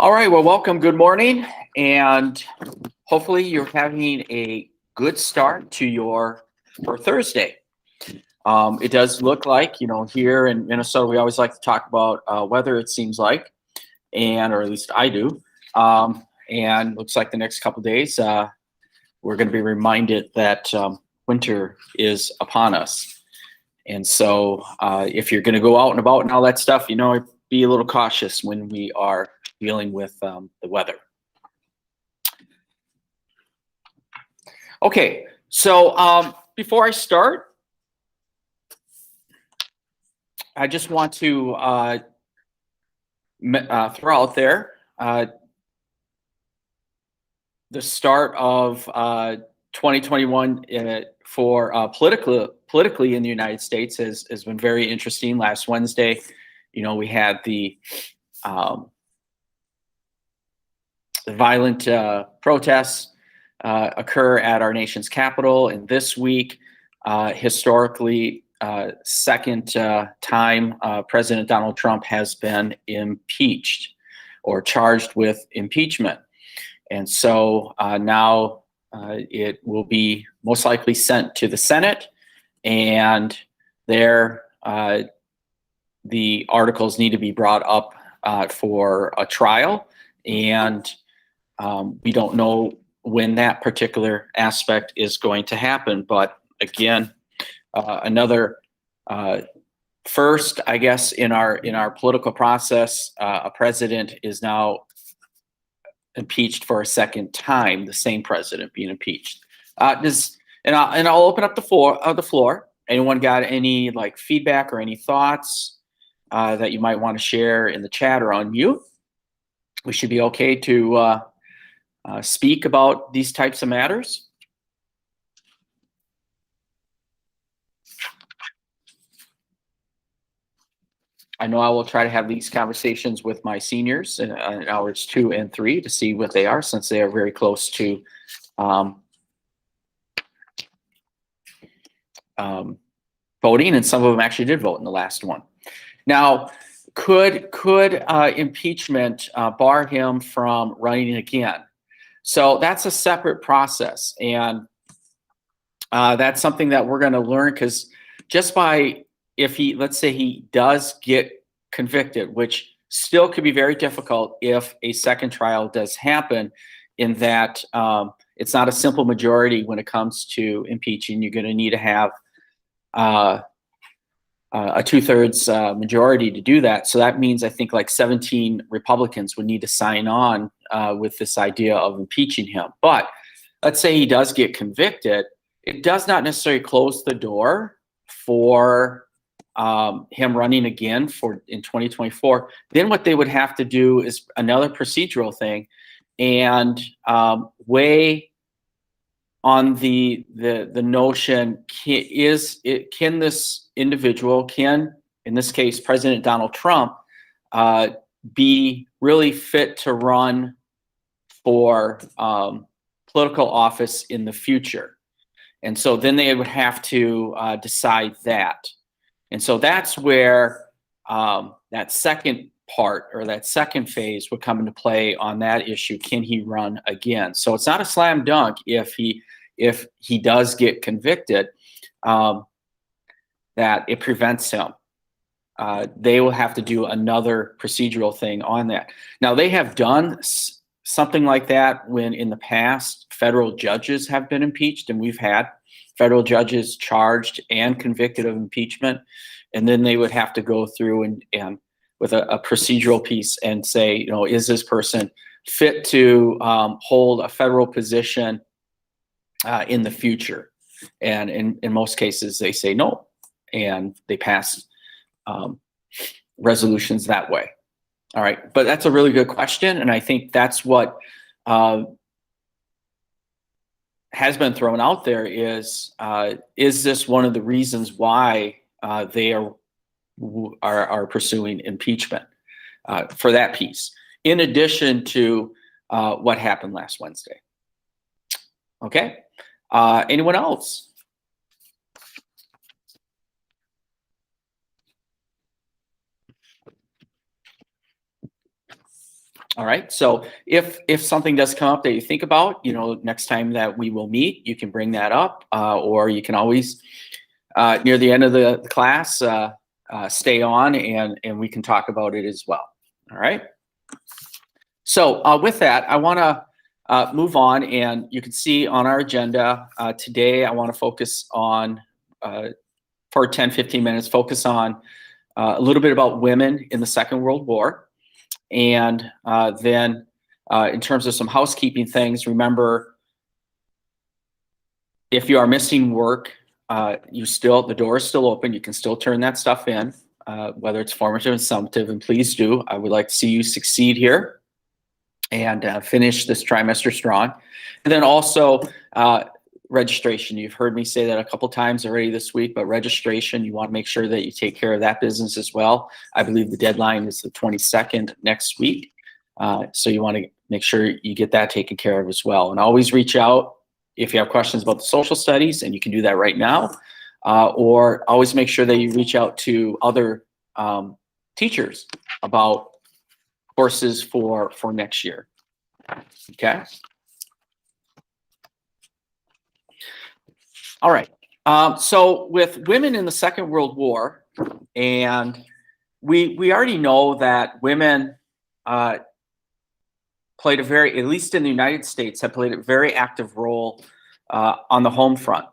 All right, well, welcome. Good morning. And hopefully you're having a good start to your for Thursday. It does look like, here in Minnesota, we always like to talk about weather, it seems like, or at least I do. And looks like the next couple of days, we're going to be reminded that winter is upon us. And so if you're going to go out and about and all that stuff, be a little cautious when we are dealing with the weather. Okay, so before I start, I just want to throw out there the start of 2021 for politically in the United States has been very interesting. Last Wednesday, we had the violent protests occur at our nation's capital, and this week, historically, second time President Donald Trump has been impeached or charged with impeachment. And so now it will be most likely sent to the Senate, and there the articles need to be brought up for a trial, and we don't know when that particular aspect is going to happen. But again, another first, I guess, in our political process, a president is now impeached for a second time. The same president being impeached. And I'll open up the floor. Anyone got any feedback or any thoughts that you might want to share in the chat or on mute? We should be okay to speak about these types of matters. I know I will try to have these conversations with my seniors in hours 2 and 3 to see what they are, since they are very close to voting, and some of them actually did vote in the last one. Now, could impeachment bar him from running again? So that's a separate process, and that's something that we're going to learn, because just by, if let's say he does get convicted, which still could be very difficult if a second trial does happen, in that it's not a simple majority when it comes to impeaching. You're going to need to have a 2/3 majority to do that. So that means I think 17 Republicans would need to sign on with this idea of impeaching him. But let's say he does get convicted, it does not necessarily close the door for him running again in 2024. Then what they would have to do is another procedural thing, and weigh on the notion, can this individual, in this case President Donald Trump, be really fit to run for political office in the future? And so then they would have to decide that. And so that's where that second part, or that second phase, would come into play on that issue. Can he run again? So it's not a slam dunk if he does get convicted, that it prevents him. They will have to do another procedural thing on that. Now, they have done something like that when in the past federal judges have been impeached, and we've had federal judges charged and convicted of impeachment, and then they would have to go through and with a procedural piece and say, is this person fit to hold a federal position in the future? And in most cases, they say no, and they pass resolutions that way. All right, but that's a really good question, and I think that's what has been thrown out there is this one of the reasons why they are pursuing impeachment for that piece, in addition to what happened last Wednesday? Okay, anyone else? All right. So if something does come up that you think about, next time that we will meet, you can bring that up, or you can always near the end of the class stay on and we can talk about it as well. All right. So with that, I want to move on, and you can see on our agenda today, I want to focus on for 10, 15 minutes, focus on a little bit about women in the Second World War. And then in terms of some housekeeping things, remember, if you are missing work, the door is still open. You can still turn that stuff in, whether it's formative and summative, and please do. I would like to see you succeed here and finish this trimester strong. And then also registration. You've heard me say that a couple times already this week, but registration, you want to make sure that you take care of that business as well. I believe the deadline is the 22nd next week. So you want to make sure you get that taken care of as well. And always reach out if you have questions about the social studies, and you can do that right now. Or always make sure that you reach out to other teachers about courses for next year. Okay. All right. So with women in the Second World War, and we already know that women played at least in the United States, have played a very active role on the home front,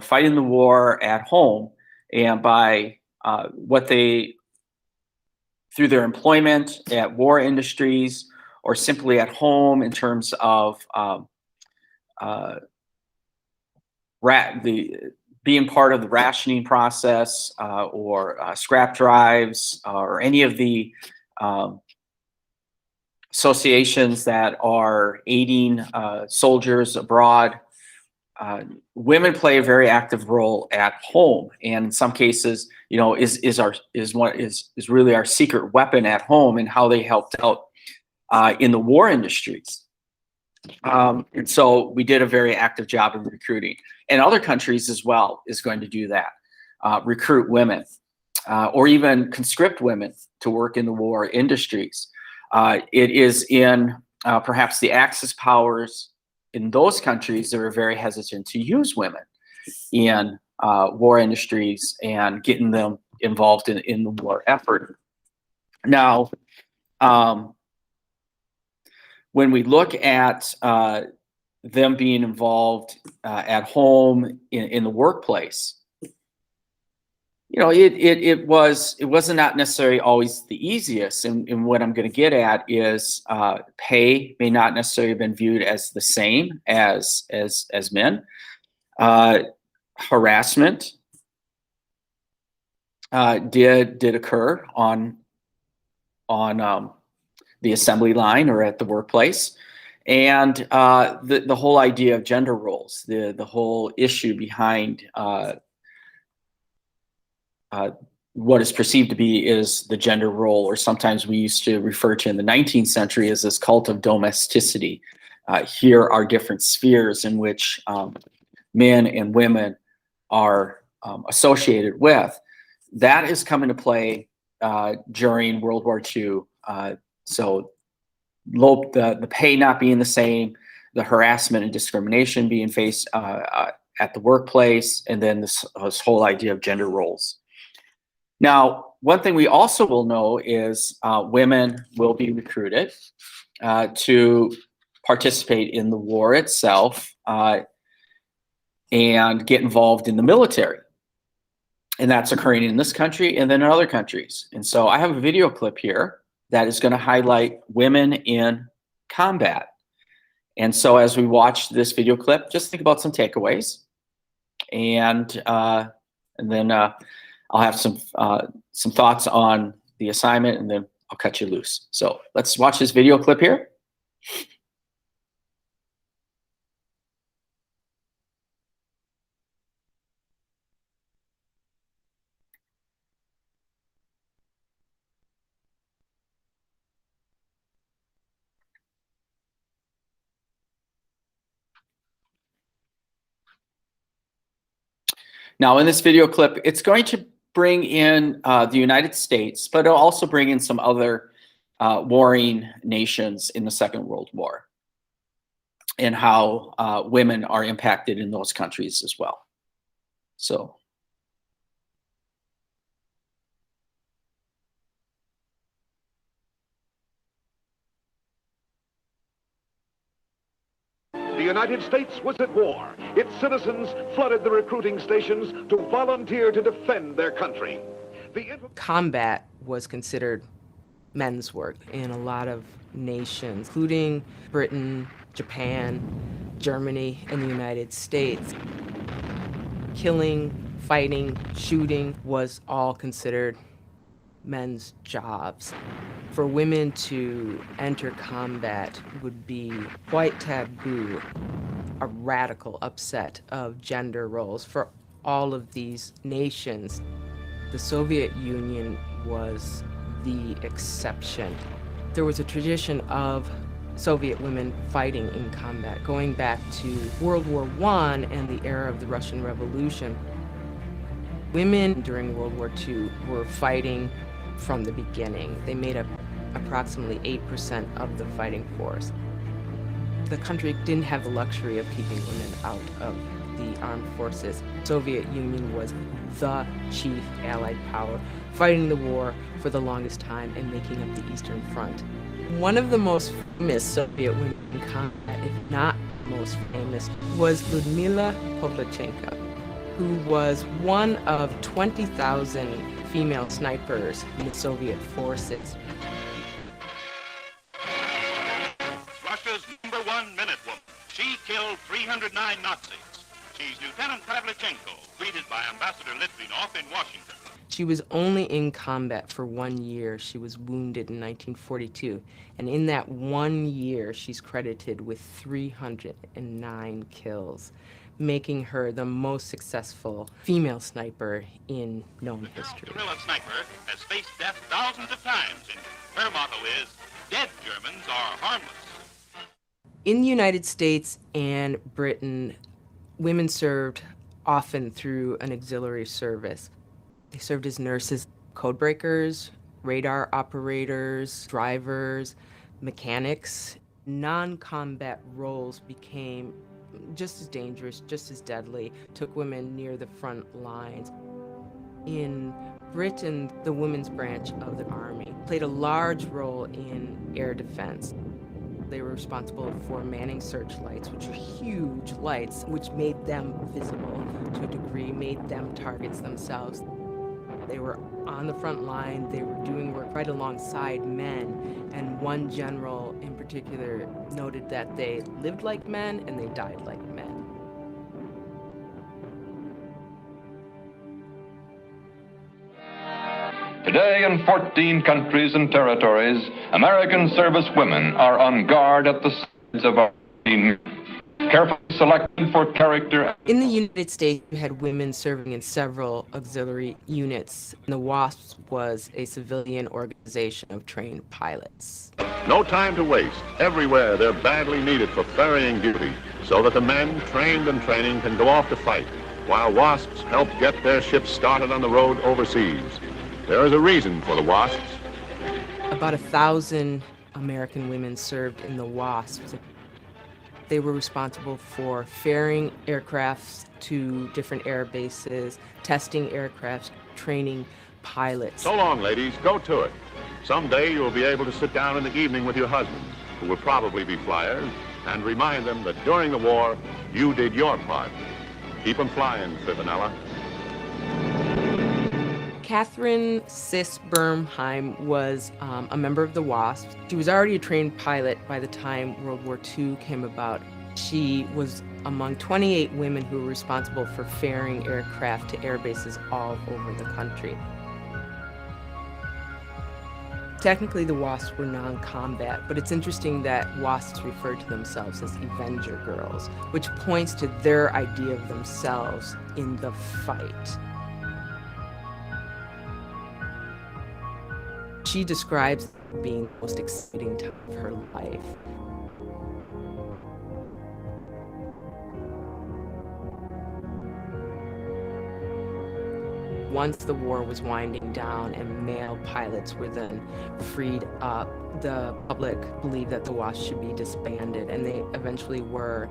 fighting the war at home, and by through their employment at war industries or simply at home in terms of being part of the rationing process or scrap drives or any of the associations that are aiding soldiers abroad. Women play a very active role at home, and in some cases, is really our secret weapon at home, and how they helped out in the war industries. And so we did a very active job in recruiting, and other countries as well is going to do that, recruit women or even conscript women to work in the war industries. It is in perhaps the Axis powers in those countries that are very hesitant to use women in war industries and getting them involved in the war effort. Now, when we look at them being involved at home in the workplace, it was not necessarily always the easiest. And what I'm going to get at is pay may not necessarily have been viewed as the same as men. Harassment did occur on the assembly line or at the workplace, and the whole idea of gender roles, the whole issue behind what is perceived to be is the gender role, or sometimes we used to refer to in the 19th century as this cult of domesticity. Here are different spheres in which men and women are associated with. That is coming to play during World War II. So the pay not being the same, the harassment and discrimination being faced at the workplace, and then this whole idea of gender roles. Now, one thing we also will know is women will be recruited to participate in the war itself and get involved in the military. And that's occurring in this country and then in other countries. And so I have a video clip here that is going to highlight women in combat. And so as we watch this video clip, just think about some takeaways. And then I'll have some thoughts on the assignment, and then I'll cut you loose. So let's watch this video clip here. Now in this video clip, it's going to bring in the United States, but it'll also bring in some other warring nations in the Second World War, and how women are impacted in those countries as well. So. The United States was at war. Its citizens flooded the recruiting stations to volunteer to defend their country. Combat was considered men's work in a lot of nations, including Britain, Japan, Germany, and the United States. Killing, fighting, shooting was all considered men's jobs. For women to enter combat would be quite taboo, a radical upset of gender roles for all of these nations. The Soviet Union was the exception. There was a tradition of Soviet women fighting in combat, going back to World War I and the era of the Russian Revolution. Women during World War II were fighting from the beginning. They made up approximately 8% of the fighting force. The country didn't have the luxury of keeping women out of the armed forces. The Soviet Union was the chief Allied power, fighting the war for the longest time and making up the Eastern Front. One of the most famous Soviet women in combat, if not most famous, was Lyudmila Pavlichenko, who was one of 20,000 female snipers in the Soviet forces. Russia's #1 minute woman. She killed 309 Nazis. She's Lieutenant Pavlichenko, greeted by Ambassador Litvinov in Washington. She was only in combat for 1 year. She was wounded in 1942. And in that 1 year, she's credited with 309 kills, making her the most successful female sniper in known history. The guerrilla sniper has faced death thousands of times, and her motto is, dead Germans are harmless. In the United States and Britain, women served often through an auxiliary service. They served as nurses, code breakers, radar operators, drivers, mechanics. Non-combat roles became just as dangerous, just as deadly, took women near the front lines. In Britain, the women's branch of the army played a large role in air defense. They were responsible for manning searchlights, which are huge lights, which made them visible to a degree, made them targets themselves. They were on the front line, they were doing work right alongside men, and one general in particular noted that they lived like men and they died like men. Today, in 14 countries and territories, American service women are on guard at the sides of our team, carefully selected for character. In the United States, you had women serving in several auxiliary units. The WASP was a civilian organization of trained pilots. No time to waste. Everywhere they're badly needed for ferrying duty, so that the men trained and training can go off to fight, while WASPs help get their ships started on the road overseas. There is a reason for the WASPs. About 1,000 American women served in the WASPs. They were responsible for ferrying aircrafts to different air bases, testing aircrafts, training pilots. So long, ladies. Go to it. Someday you'll be able to sit down in the evening with your husbands, who will probably be flyers, and remind them that during the war, you did your part. Keep them flying, Fivanella. Catherine Sis Bernheim was a member of the WASP. She was already a trained pilot by the time World War II came about. She was among 28 women who were responsible for ferrying aircraft to air bases all over the country. Technically, the WASPs were non-combat, but it's interesting that WASPs referred to themselves as Avenger Girls, which points to their idea of themselves in the fight. She describes being the most exciting time of her life. once the war was winding down and male pilots were then freed up, the public believed that the WASP should be disbanded, and they eventually were.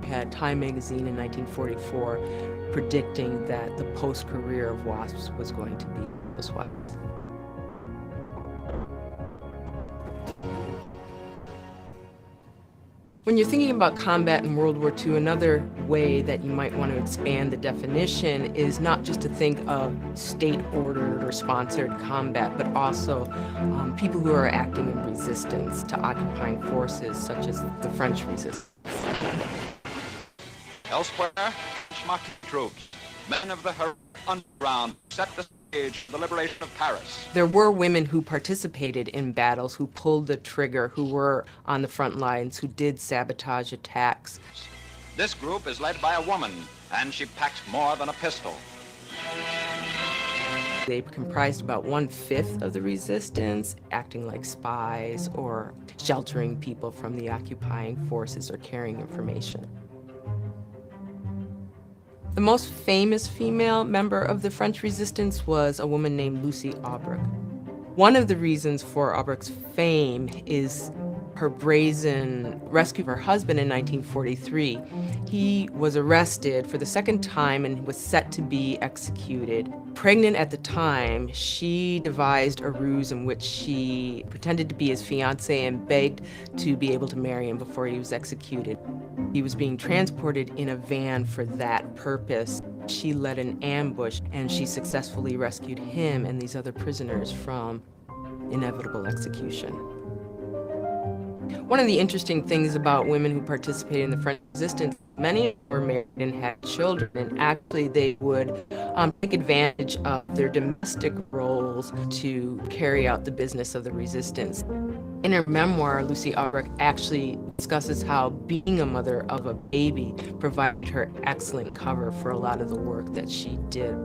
Had Time magazine in 1944 predicting that the post-career of WASPs was going to be swept. When you're thinking about combat in World War II, another way that you might want to expand the definition is not just to think of state-ordered or sponsored combat, but also people who are acting in resistance to occupying forces, such as the French resistance. Elsewhere, schmuck troops, men of the heroic underground, set the stage for the liberation of Paris. There were women who participated in battles, who pulled the trigger, who were on the front lines, who did sabotage attacks. This group is led by a woman, and she packs more than a pistol. They comprised about 1/5 of the resistance, acting like spies or sheltering people from the occupying forces or carrying information. The most famous female member of the French resistance was a woman named Lucy Aubrac. One of the reasons for Aubrac's fame is her brazen rescue of her husband in 1943. He was arrested for the second time and was set to be executed. Pregnant at the time, she devised a ruse in which she pretended to be his fiancé and begged to be able to marry him before he was executed. He was being transported in a van for that purpose. She led an ambush and she successfully rescued him and these other prisoners from inevitable execution. One of the interesting things about women who participated in the French resistance, many were married and had children, and actually they would take advantage of their domestic roles to carry out the business of the resistance. In her memoir, Lucy Aubrac actually discusses how being a mother of a baby provided her excellent cover for a lot of the work that she did.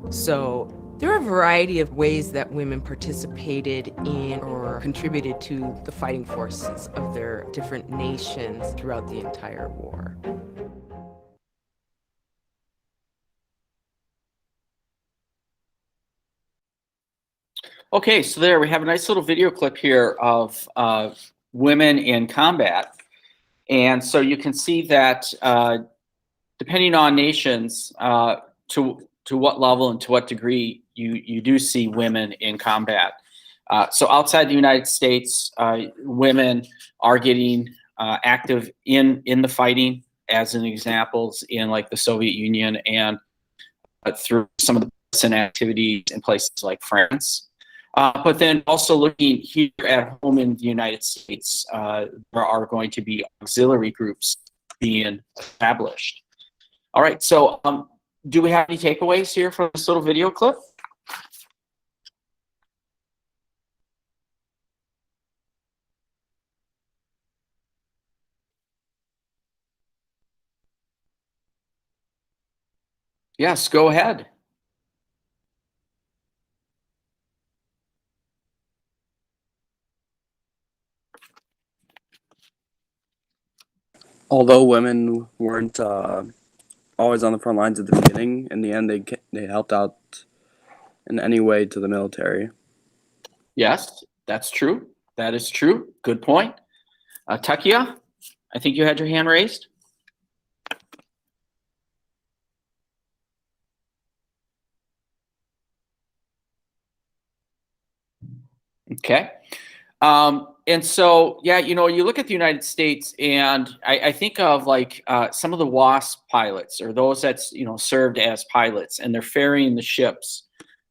So there are a variety of ways that women participated in or contributed to the fighting forces of their different nations throughout the entire war. Okay, so there we have a nice little video clip here of women in combat. And so you can see that depending on nations, to what level and to what degree you do see women in combat. So outside the United States, women are getting active in the fighting, as in examples in like the Soviet Union and through some of the partisan activities in places like France. But then also looking here at home in the United States, there are going to be auxiliary groups being established. All right, so do we have any takeaways here from this little video clip? Yes, go ahead. Although women weren't always on the front lines at the beginning, in the end they helped out in any way to the military. Yes, that's true. That is true. Good point. Takia, I think you had your hand raised. Okay. And so, yeah, you know, you look at the United States, and I think of like some of the WASP pilots, or those that's, you know, served as pilots, and they're ferrying the ships,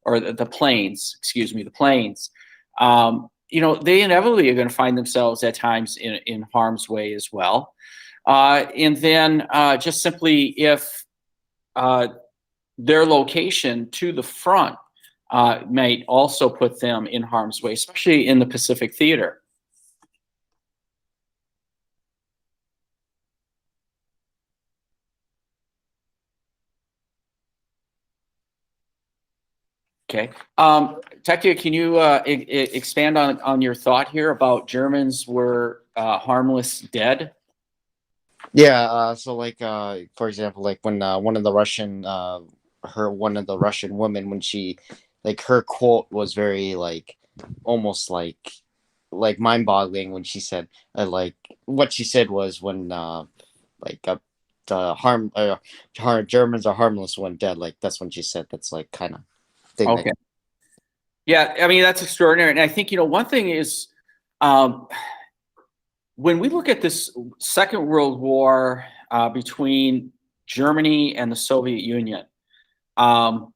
or the planes, excuse me, the planes. You know, they inevitably are going to find themselves at times in harm's way as well. And then just simply if their location to the front might also put them in harm's way, especially in the Pacific theater. Okay. Takia, can you expand on your thought here about Germans were harmless dead? Yeah, so like for example, like when one of the Russian women, when she, like, her quote was very like almost like mind-boggling when she said, like, what she said was when like the Germans are harmless when dead, like that's when she said, that's like kind of thing that. Okay. Yeah, I mean, that's extraordinary. And I think, one thing is, um, when we look at this Second World War between Germany and the Soviet Union, um,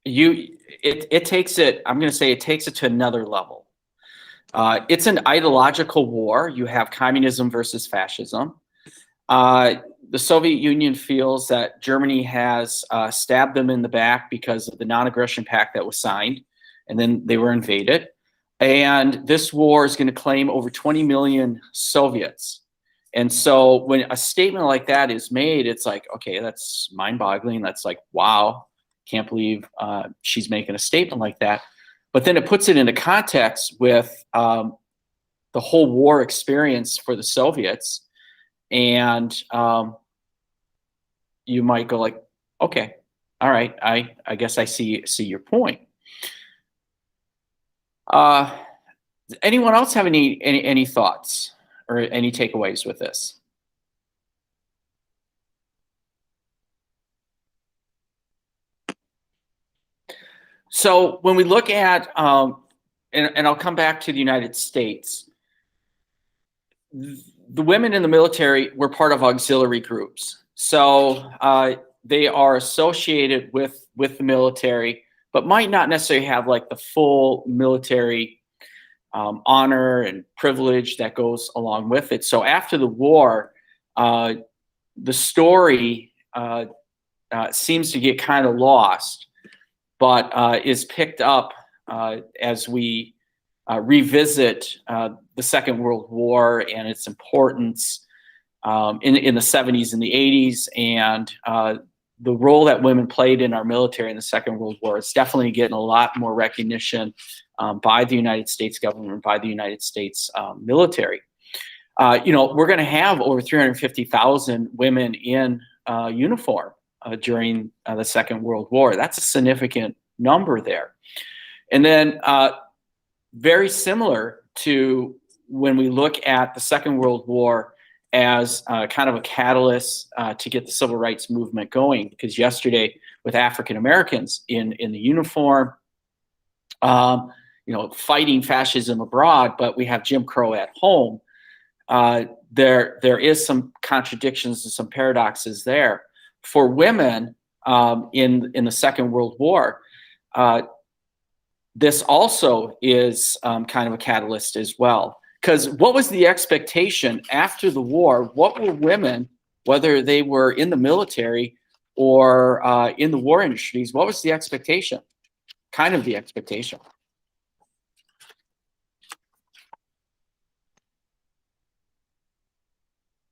it takes it. I'm going to say it takes it to another level. It's an ideological war. You have communism versus fascism. Uh, the Soviet Union feels that Germany has stabbed them in the back because of the non-aggression pact that was signed, and then they were invaded. And this war is going to claim over 20 million Soviets. And so when a statement like that is made, it's like, okay, that's mind-boggling. That's like, wow, can't believe she's making a statement like that. But then it puts it into context with the whole war experience for the Soviets, and you might go like, okay, all right, I guess I see your point. Anyone else have any thoughts or any takeaways with this? So when we look at, and I'll come back to the United States, the women in the military were part of auxiliary groups. So they are associated with the military, but might not necessarily have like the full military honor and privilege that goes along with it. So after the war, the story seems to get kind of lost, but is picked up as we revisit the Second World War and its importance in the 70s and the 80s, and the role that women played in our military in the Second World War is definitely getting a lot more recognition by the United States government, by the United States military. We're going to have over 350,000 women in uniform during the Second World War. That's a significant number there. And then very similar to when we look at the Second World War as kind of a catalyst to get the civil rights movement going, because yesterday with African Americans in the uniform, fighting fascism abroad, but we have Jim Crow at home. There is some contradictions and some paradoxes there. For women in the Second World War, this also is kind of a catalyst as well. Because what was the expectation after the war? What were women, whether they were in the military or in the war industries, what was the expectation? Kind of the expectation.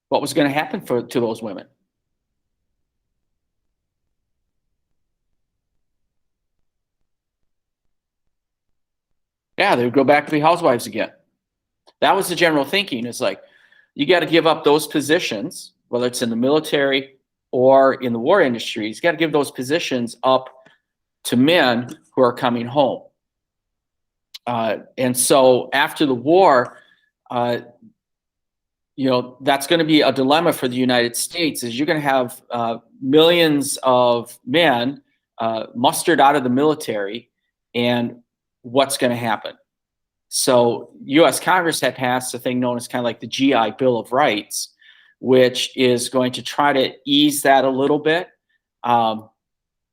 What was going to happen to those women? Yeah, they would go back to be housewives again. That was the general thinking. It's like, you got to give up those positions, whether it's in the military or in the war industries. You got to give those positions up to men who are coming home. And so after the war, that's going to be a dilemma for the United States. Is you're going to have millions of men mustered out of the military, and what's going to happen? So U.S. Congress had passed a thing known as kind of like the GI Bill of Rights, which is going to try to ease that a little bit. Not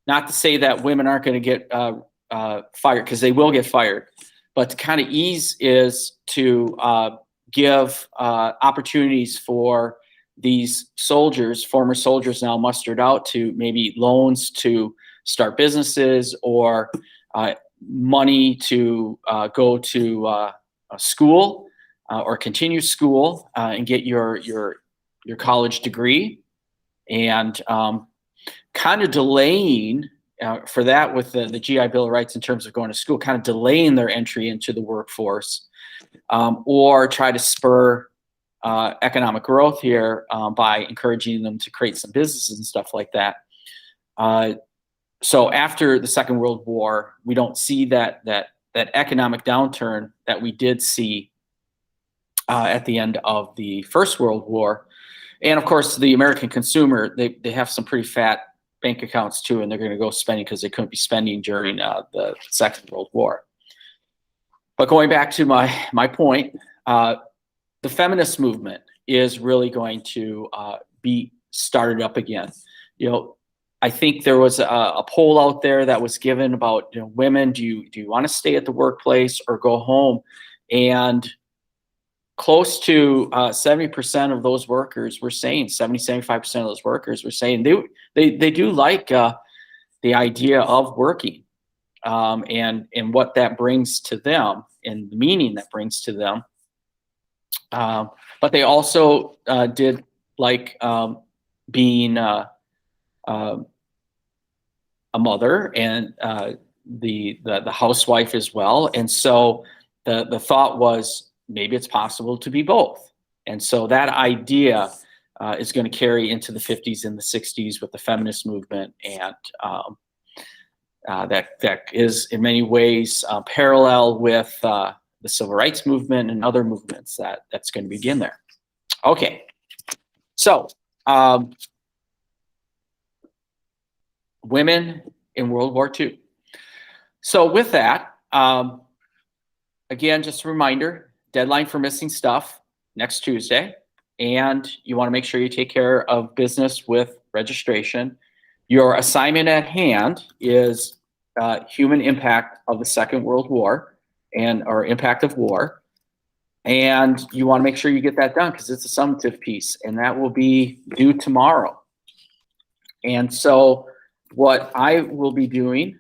to say that women aren't going to get fired, because they will get fired, but to kind of ease is to give opportunities for these soldiers, former soldiers now mustered out, to maybe loans to start businesses, or money to go to school or continue school and get your college degree, and kind of delaying for that with the GI Bill of Rights in terms of going to school, kind of delaying their entry into the workforce, or try to spur economic growth here by encouraging them to create some businesses and stuff like that. So after the Second World War, we don't see that economic downturn that we did see at the end of the First World War. And of course, the American consumer, they have some pretty fat bank accounts too, and they're going to go spending because they couldn't be spending during the Second World War. But going back to my point, the feminist movement is really going to be started up again. You know, I think there was a poll out there that was given about, you know, women, do you want to stay at the workplace or go home? And close to 70% of those workers were saying, 75% of those workers were saying they do like the idea of working and what that brings to them and the meaning that brings to them. But they also did like being a mother and the housewife as well. And so the thought was maybe it's possible to be both. And so that idea is going to carry into the 50s and the 60s with the feminist movement, and that is in many ways parallel with the civil rights movement and other movements that's going to begin there. Okay, so women in World War II. So with that, again, just a reminder, deadline for missing stuff next Tuesday, and you want to make sure you take care of business with registration. Your assignment at hand is human impact of the Second World War or impact of war. And you want to make sure you get that done because it's a summative piece, and that will be due tomorrow. And so what I will be doing,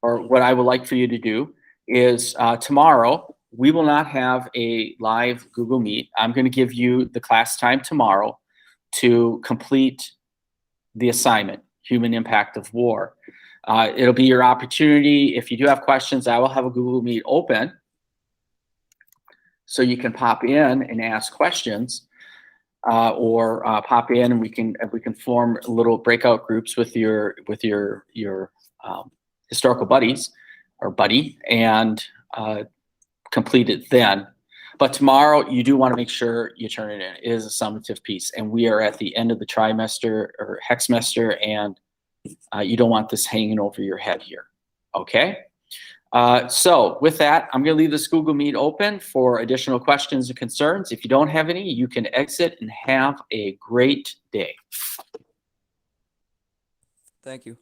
or what I would like for you to do, is tomorrow, we will not have a live Google Meet. I'm going to give you the class time tomorrow to complete the assignment, Human Impact of War. It'll be your opportunity. If you do have questions, I will have a Google Meet open so you can pop in and ask questions, or pop in and we can form little breakout groups with your historical buddies or buddy and complete it then. But tomorrow you do want to make sure you turn it in. It is a summative piece, and we are at the end of the trimester or hexmester, and you don't want this hanging over your head here. Okay. So with that, I'm going to leave this Google Meet open for additional questions and concerns. If you don't have any, you can exit and have a great day. Thank you.